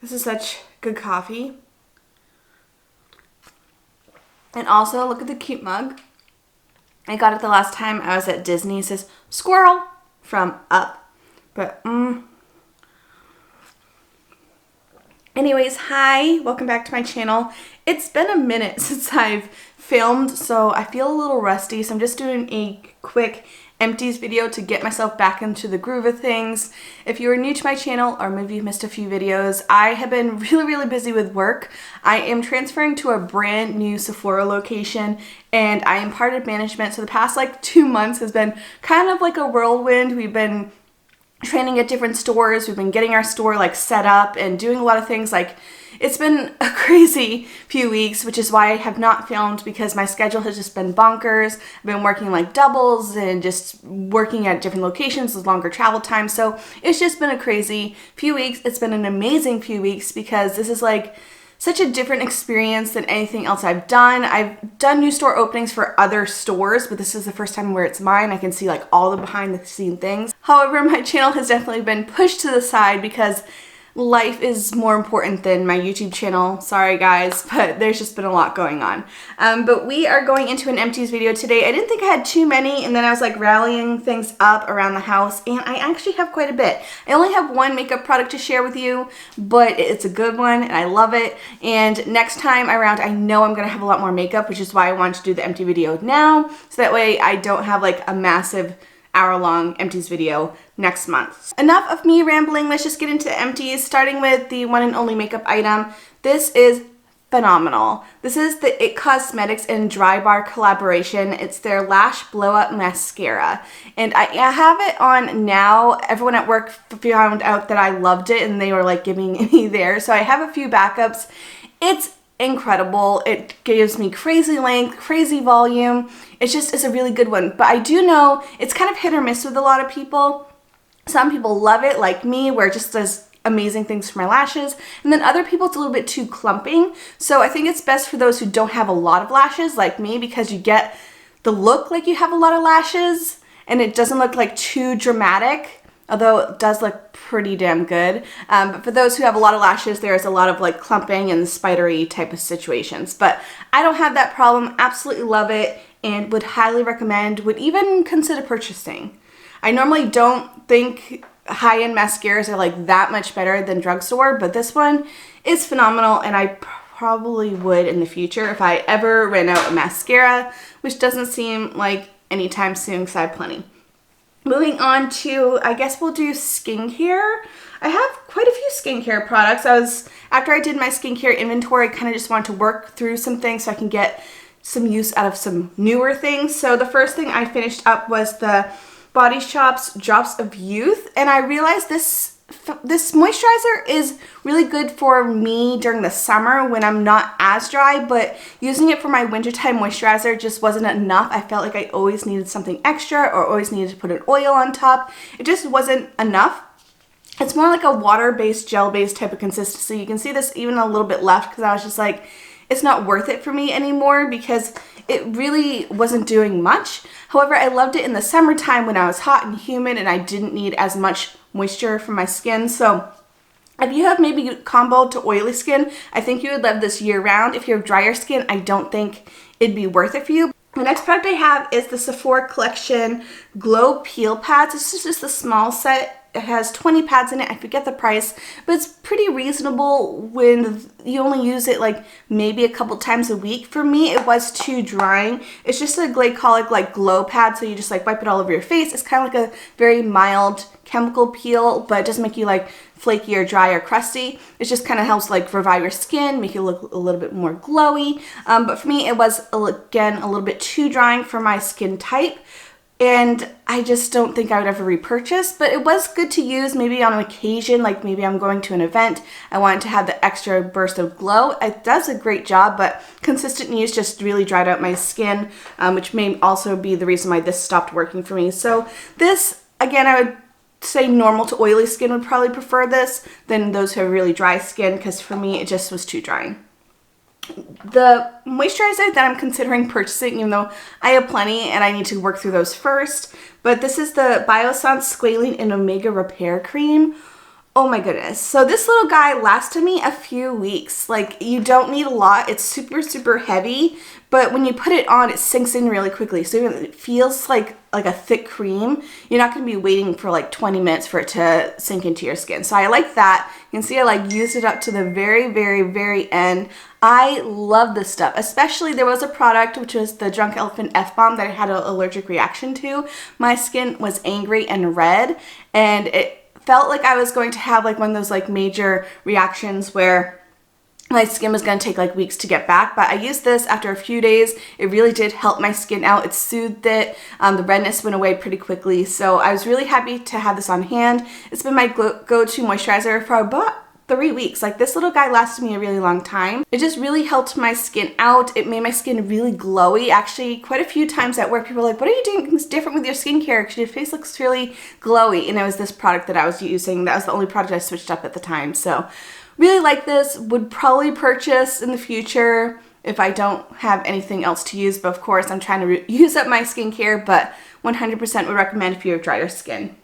This is such good coffee. And also, look at the cute mug. I got it the last time I was at Disney. It says, squirrel from Up. But, anyways, hi. Welcome back to my channel. It's been a minute since I've filmed, so I feel a little rusty. So I'm just doing a quick empties video to get myself back into the groove of things. If you are new to my channel or maybe you've missed a few videos, I have been really busy with work. I am transferring to a brand new Sephora location and I am part of management. So the past like 2 months has been kind of like a whirlwind. We've been training at different stores. We've been getting our store like set up and doing a lot of things. Like, it's been a crazy few weeks, which is why I have not filmed, because my schedule has just been bonkers. I've been working like doubles and just working at different locations with longer travel time. So it's just been a crazy few weeks. It's been an amazing few weeks because this is like such a different experience than anything else I've done. I've done new store openings for other stores, but this is the first time where it's mine. I can see like all the behind the scene things. However, my channel has definitely been pushed to the side because life is more important than my YouTube channel. Sorry guys, but there's just been a lot going on. But we are going into an empties video today. I didn't think I had too many, and then I was like rallying things up around the house, and I actually have quite a bit. I only have one makeup product to share with you, but it's a good one and I love it. And next time around, I know I'm gonna have a lot more makeup, which is why I wanted to do the empty video now, so that way I don't have like a massive hour-long empties video next month. Enough of me rambling, let's just get into empties, starting with the one and only makeup item. This is phenomenal. This is the IT Cosmetics and Dry Bar collaboration. It's their Lash Blowout Mascara. And I have it on now. Everyone at work found out that I loved it and they were like giving me theirs. So I have a few backups. It's incredible. It gives me crazy length, crazy volume. It's a really good one. But I do know it's kind of hit or miss with a lot of people. Some people love it, like me, where it just does amazing things for my lashes. And then other people, it's a little bit too clumping. So I think it's best for those who don't have a lot of lashes, like me, because you get the look like you have a lot of lashes and it doesn't look like too dramatic. Although it does look pretty damn good. But for those who have a lot of lashes, there's a lot of like clumping and spidery type of situations. But I don't have that problem. Absolutely love it and would highly recommend, would even consider purchasing. I normally don't think high-end mascaras are like that much better than drugstore, but this one is phenomenal and I probably would in the future if I ever ran out of mascara, which doesn't seem like anytime soon because I have plenty. Moving on to, I guess we'll do skincare. I have quite a few skincare products. After I did my skincare inventory, I kind of just wanted to work through some things so I can get some use out of some newer things. So the first thing I finished up was the Body Shop's Drops of Youth, and I realized this moisturizer is really good for me during the summer when I'm not as dry, but using it for my wintertime moisturizer just wasn't enough. I felt like I always needed something extra or always needed to put an oil on top. It just wasn't enough. It's more like a water-based, gel-based type of consistency. You can see this even a little bit left because I was just like, it's not worth it for me anymore because it really wasn't doing much. However, I loved it in the summertime when I was hot and humid and I didn't need as much moisture from my skin. So if you have maybe combo to oily skin, I think you would love this year round. If you have drier skin, I don't think it'd be worth it for you. The next product I have is the Sephora Collection Glow Peel Pads. This is just a small set. It has 20 pads in it. I forget the price, but it's pretty reasonable when you only use it like maybe a couple times a week. For me, it was too drying. It's just a glycolic like glow pad, so you just like wipe it all over your face. It's kind of like a very mild chemical peel, but it doesn't make you like flaky or dry or crusty. It just kind of helps like revive your skin, make you look a little bit more glowy. But for me, it was again a little bit too drying for my skin type. And I just don't think I would ever repurchase, but it was good to use maybe on an occasion, like maybe I'm going to an event, I wanted to have the extra burst of glow. It does a great job, but consistent use just really dried out my skin, which may also be the reason why this stopped working for me. So this, again, I would say normal to oily skin would probably prefer this than those who have really dry skin, because for me, it just was too drying. The moisturizer that I'm considering purchasing, even though I have plenty and I need to work through those first, but this is the Biossance Squalane and Omega Repair Cream. Oh my goodness. So this little guy lasted me a few weeks. Like, you don't need a lot. It's super, super heavy, but when you put it on, it sinks in really quickly. So it feels like a thick cream. You're not going to be waiting for like 20 minutes for it to sink into your skin. So I like that. You can see I like used it up to the very, very, very end. I love this stuff. Especially there was a product, which was the Drunk Elephant F-Bomb, that I had an allergic reaction to. My skin was angry and red, and it felt like I was going to have like one of those like major reactions where my skin was going to take like weeks to get back. But I used this after a few days. It really did help my skin out. It soothed it. The redness went away pretty quickly. So I was really happy to have this on hand. It's been my go-to moisturizer for about 3 weeks. Like, this little guy lasted me a really long time. It just really helped my skin out. It made my skin really glowy. Actually, quite a few times at work, people were like, what are you doing different with your skincare? Because your face looks really glowy. And it was this product that I was using. That was the only product I switched up at the time. So really like this. Would probably purchase in the future if I don't have anything else to use. But of course, I'm trying to use up my skincare, but 100% would recommend if you have drier skin.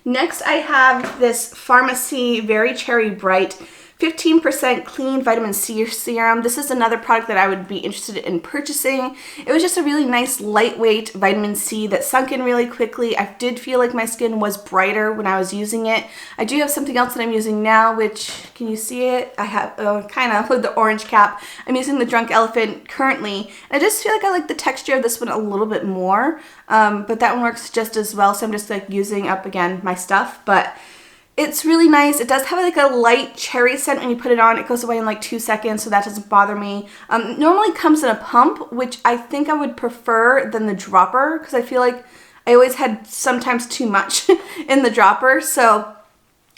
Next, I have this Farmacy Very Cherry Bright 15% clean vitamin C serum. This is another product that I would be interested in purchasing. It was just a really nice lightweight vitamin C that sunk in really quickly. I did feel like my skin was brighter when I was using it. I do have something else that I'm using now, which, can you see it? I have kind of with the orange cap. I'm using the Drunk Elephant currently. And I just feel like I like the texture of this one a little bit more, but that one works just as well. So I'm just like using up again my stuff, but it's really nice. It does have like a light cherry scent when you put it on. It goes away in like 2 seconds, so that doesn't bother me. Normally comes in a pump, which I think I would prefer than the dropper, because I feel like I always had sometimes too much in the dropper. So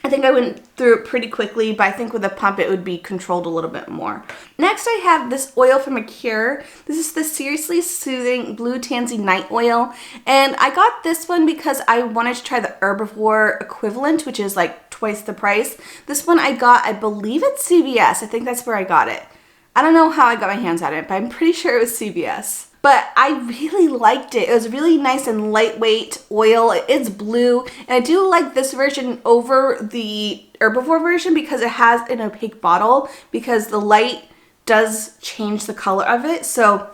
I think I went through it pretty quickly, but I think with a pump it would be controlled a little bit more. Next, I have this oil from Acure. This is the Seriously Soothing Blue Tansy Night Oil, and I got this one because I wanted to try the Herbivore equivalent, which is like twice the price. This one I got, I believe it's CVS. I think that's where I got it. I don't know how I got my hands on it, but I'm pretty sure it was CVS. But I really liked it. It was really nice and lightweight oil. It's blue. And I do like this version over the Herbivore version because it has an opaque bottle, because the light does change the color of it. So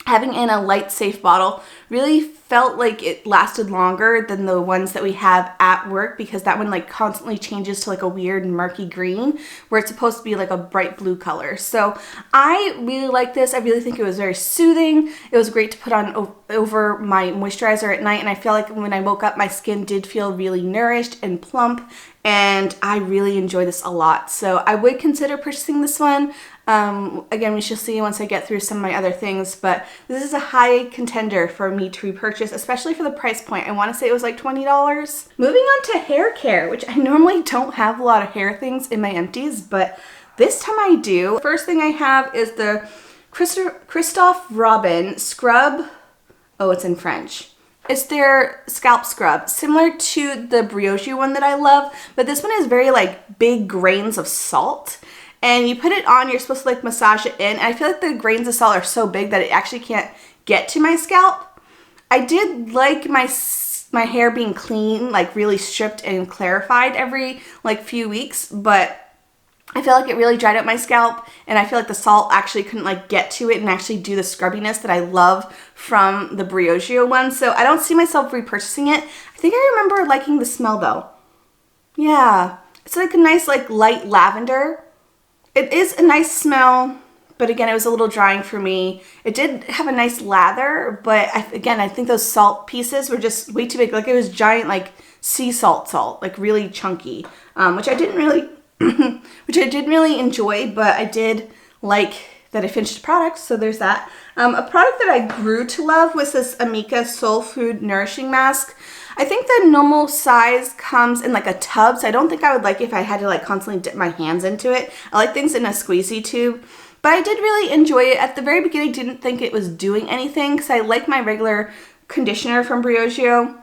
having in a light safe bottle really felt like it lasted longer than the ones that we have at work, because that one like constantly changes to like a weird murky green where it's supposed to be like a bright blue color. So I really like this. I really think it was very soothing. It was great to put on over my moisturizer at night, and I feel like when I woke up my skin did feel really nourished and plump, and I really enjoy this a lot. So I would consider purchasing this one. Again, we shall see once I get through some of my other things, but this is a high contender for me to repurchase, especially for the price point. I want to say it was like $20. Moving on to hair care, which I normally don't have a lot of hair things in my empties, but this time I do. First thing I have is the Christophe Robin Scrub. Oh, it's in French. It's their scalp scrub, similar to the Briogeo one that I love, but this one is very like big grains of salt. And you put it on, you're supposed to like massage it in. And I feel like the grains of salt are so big that it actually can't get to my scalp. I did like my hair being clean, like really stripped and clarified every like few weeks, but I feel like it really dried up my scalp, and I feel like the salt actually couldn't like get to it and actually do the scrubbiness that I love from the Briogeo one. So I don't see myself repurchasing it. I think I remember liking the smell though. Yeah, it's like a nice like light lavender. It is a nice smell, but again, it was a little drying for me. It did have a nice lather, but again, I think those salt pieces were just way too big. Like it was giant, like sea salt, like really chunky, which I didn't really, which I did really enjoy, but I did like that I finished the product, so there's that. A product that I grew to love was this Amika Soulfood Nourishing Mask. I think the normal size comes in like a tub, so I don't think I would like it if I had to like constantly dip my hands into it. I like things in a squeezy tube, but I did really enjoy it. At the very beginning, I didn't think it was doing anything because I like my regular conditioner from Briogeo.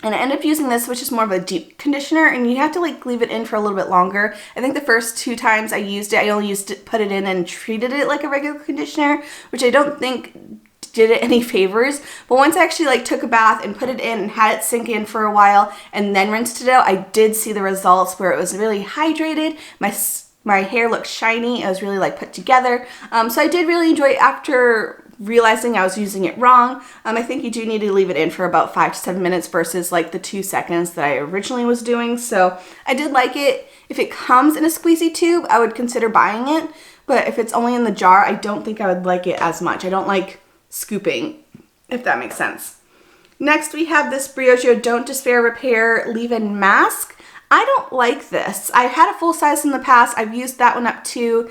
And I ended up using this, which is more of a deep conditioner, and you have to like leave it in for a little bit longer. I think the first 2 times I used it, I only put it in and treated it like a regular conditioner, which I don't think did it any favors. But once I actually like took a bath and put it in and had it sink in for a while and then rinsed it out, I did see the results where it was really hydrated. My hair looked shiny. It was really like put together. So I did really enjoy it after realizing I was using it wrong. I think you do need to leave it in for about 5 to 7 minutes versus like the 2 seconds that I originally was doing. So I did like it. If it comes in a squeezy tube, I would consider buying it. But if it's only in the jar, I don't think I would like it as much. I don't like scooping, if that makes sense. Next, we have this Briogeo Don't Despair Repair Leave-In Mask. I don't like this. I've had a full size in the past. I've used that one up too.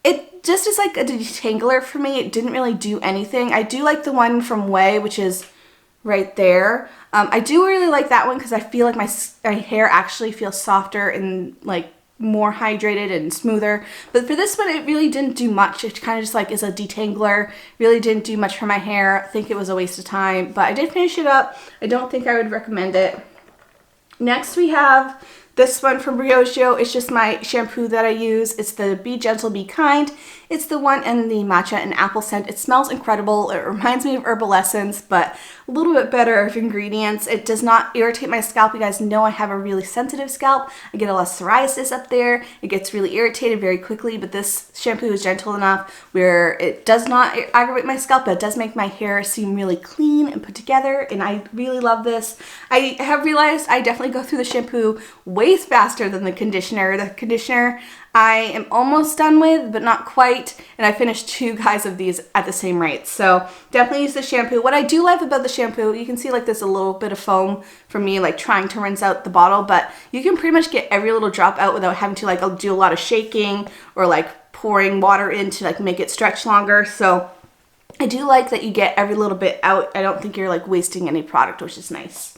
It just is like a detangler for me. It didn't really do anything. I do like the one from Way, which is right there. I do really like that one because I feel like my hair actually feels softer and like more hydrated and smoother. But for this one, it really didn't do much. It kind of just like is a detangler. Really didn't do much for my hair. I think it was a waste of time, but I did finish it up. I don't think I would recommend it. Next, we have this one from Briogeo. It's just my shampoo that I use. It's the Be Gentle, Be Kind. It's the one in the matcha and apple scent. It smells incredible. It reminds me of Herbal Essence, but a little bit better of ingredients. It does not irritate my scalp. You guys know I have a really sensitive scalp. I get a lot of psoriasis up there. It gets really irritated very quickly, but this shampoo is gentle enough where it does not aggravate my scalp, but it does make my hair seem really clean and put together, and I really love this. I have realized I definitely go through the shampoo way faster than the conditioner. The conditioner I am almost done with, but not quite, and I finished 2 guys of these at the same rate. So definitely use the shampoo. What I do love about the shampoo, you can see like there's a little bit of foam from me like trying to rinse out the bottle, but you can pretty much get every little drop out without having to like do a lot of shaking or like pouring water in to like make it stretch longer. So I do like that you get every little bit out. I don't think you're like wasting any product, which is nice.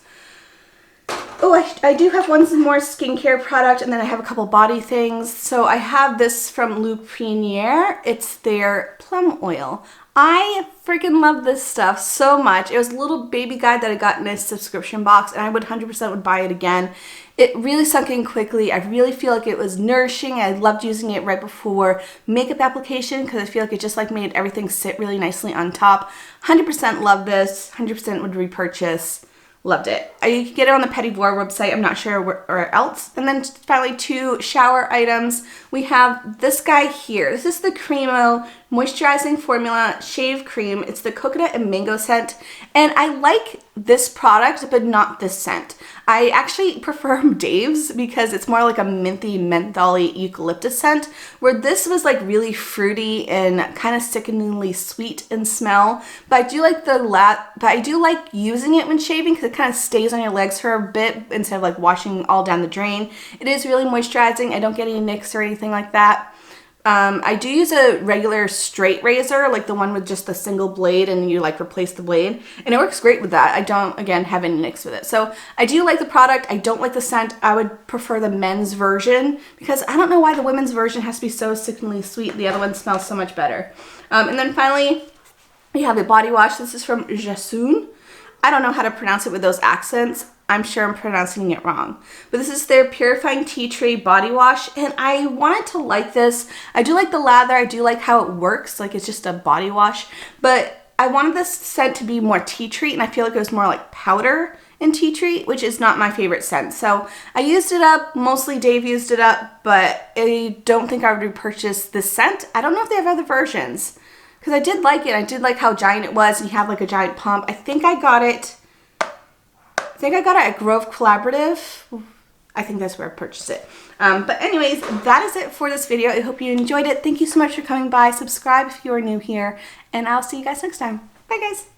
Oh, I do have one more skincare product, and then I have a couple body things. So I have this from Pruniere. It's their Plum Oil. I freaking love this stuff so much. It was a little baby guide that I got in a subscription box, and I would 100% would buy it again. It really sunk in quickly. I really feel like it was nourishing. I loved using it right before makeup application because I feel like it just like made everything sit really nicely on top. 100% love this. 100% would repurchase. Loved it. You can get it on the Petit Vour website. I'm not sure where else. And then finally 2 shower items. We have this guy here. This is the Cremo Moisturizing Formula Shave Cream. It's the coconut and mango scent. And I like this product, but not this scent. I actually prefer Dave's because it's more like a minty, mentholy eucalyptus scent, where this was like really fruity and kind of sickeningly sweet in smell. But I do like but I do like using it when shaving because it kind of stays on your legs for a bit instead of like washing all down the drain. It is really moisturizing. I don't get any nicks or anything like that. I do use a regular straight razor, like the one with just the single blade and you like replace the blade, and it works great with that. I don't, again, have any nicks with it. So I do like the product. I don't like the scent. I would prefer the men's version because I don't know why the women's version has to be so sickeningly sweet. The other one smells so much better. And then finally, we have a body wash. This is from Jasun. I don't know how to pronounce it with those accents. I'm sure I'm pronouncing it wrong. But this is their Purifying Tea Tree Body Wash, and I wanted to like this. I do like the lather. I do like how it works. Like, it's just a body wash. But I wanted this scent to be more tea tree, and I feel like it was more like powder in tea tree, which is not my favorite scent. So I used it up. Mostly Dave used it up, but I don't think I would repurchase this scent. I don't know if they have other versions, because I did like it. I did like how giant it was, and you have like a giant pump. I think I got it at Grove Collaborative. I think that's where I purchased it. But anyways, that is it for this video. I hope you enjoyed it. Thank you so much for coming by. Subscribe if you are new here, and I'll see you guys next time. Bye, guys.